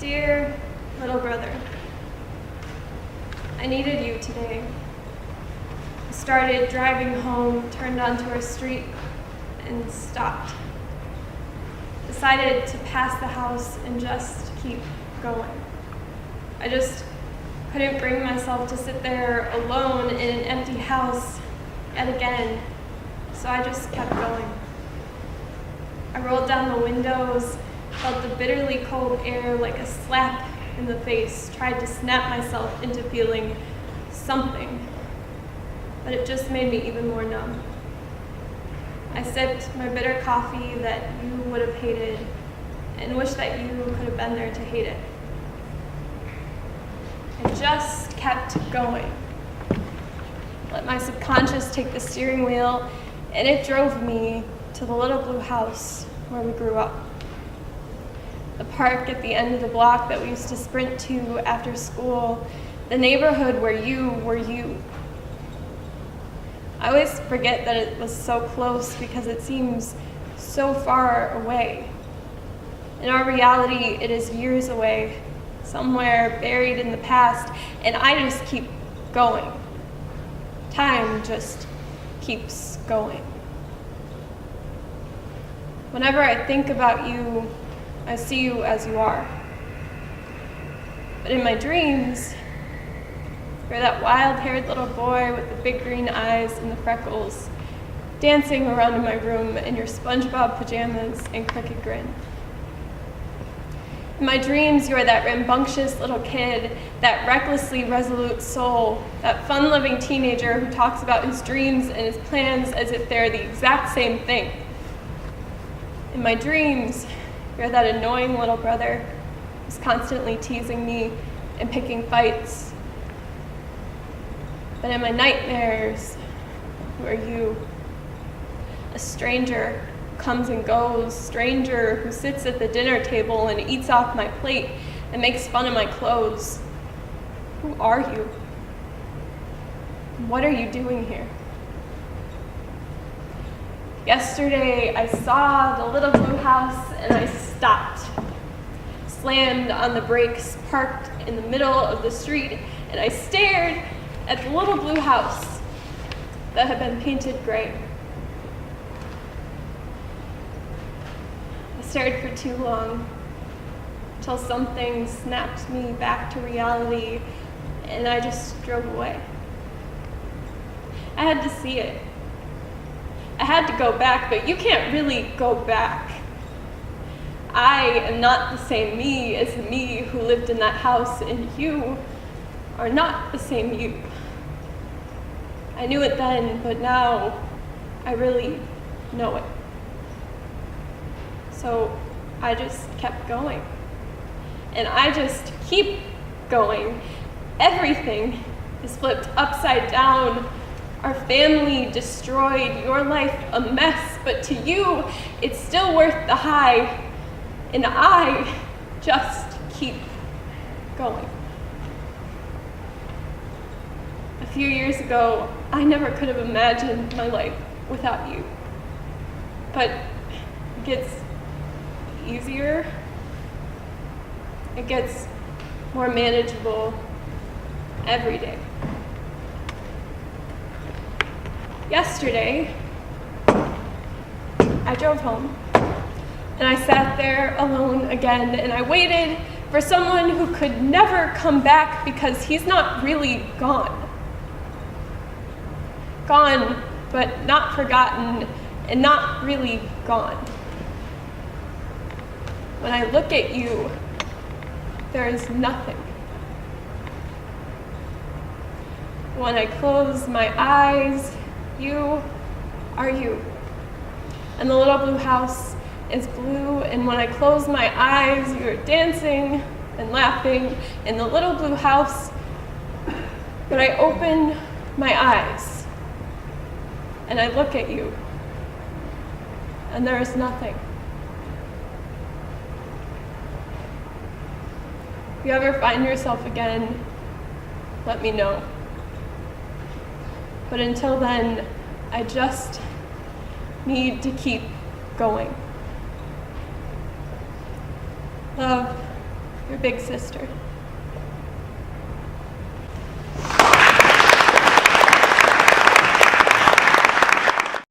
Dear little brother, I needed you today. I started driving home, turned onto our street, and stopped. Decided to pass the house and just keep going. I just couldn't bring myself to sit there alone in an empty house yet again, so I just kept going. I rolled down the windows, felt the bitterly cold air like a slap in the face, tried to snap myself into feeling something, but it just made me even more numb. I sipped my bitter coffee that you would have hated and wished that you could have been there to hate it. I just kept going. Let my subconscious take the steering wheel, and it drove me to the little blue house where we grew up. The park at the end of the block that we used to sprint to after school, the neighborhood where you were you. I always forget that it was so close because it seems so far away. In our reality, it is years away, somewhere buried in the past, and I just keep going. Time just keeps going. Whenever I think about you, I see you as you are. But in my dreams, you're that wild-haired little boy with the big green eyes and the freckles, dancing around in my room in your SpongeBob pajamas and crooked grin. In my dreams, you're that rambunctious little kid, that recklessly resolute soul, that fun-loving teenager who talks about his dreams and his plans as if they're the exact same thing. In my dreams, you're that annoying little brother who's constantly teasing me and picking fights. But in my nightmares, who are you? A stranger who comes and goes, stranger who sits at the dinner table and eats off my plate and makes fun of my clothes. Who are you? What are you doing here? Yesterday, I saw the little blue house and I stopped, slammed on the brakes, parked in the middle of the street, and I stared at the little blue house that had been painted gray. I stared for too long until something snapped me back to reality and I just drove away. I had to see it. I had to go back, but you can't really go back. I am not the same me as the me who lived in that house, and you are not the same you. I knew it then, but now I really know it. So I just kept going. And I just keep going. Everything is flipped upside down. Our family destroyed, your life a mess, but to you, it's still worth the high. And I just keep going. A few years ago, I never could have imagined my life without you. But it gets easier. It gets more manageable every day. Yesterday, I drove home and I sat there alone again and I waited for someone who could never come back because he's not really gone. Gone, but not forgotten and not really gone. When I look at you, there is nothing. When I close my eyes, you are you. And the little blue house is blue, and when I close my eyes, you're dancing and laughing in the little blue house. But I open my eyes, and I look at you, and there is nothing. If you ever find yourself again, let me know. But until then, I just need to keep going. Love, your big sister.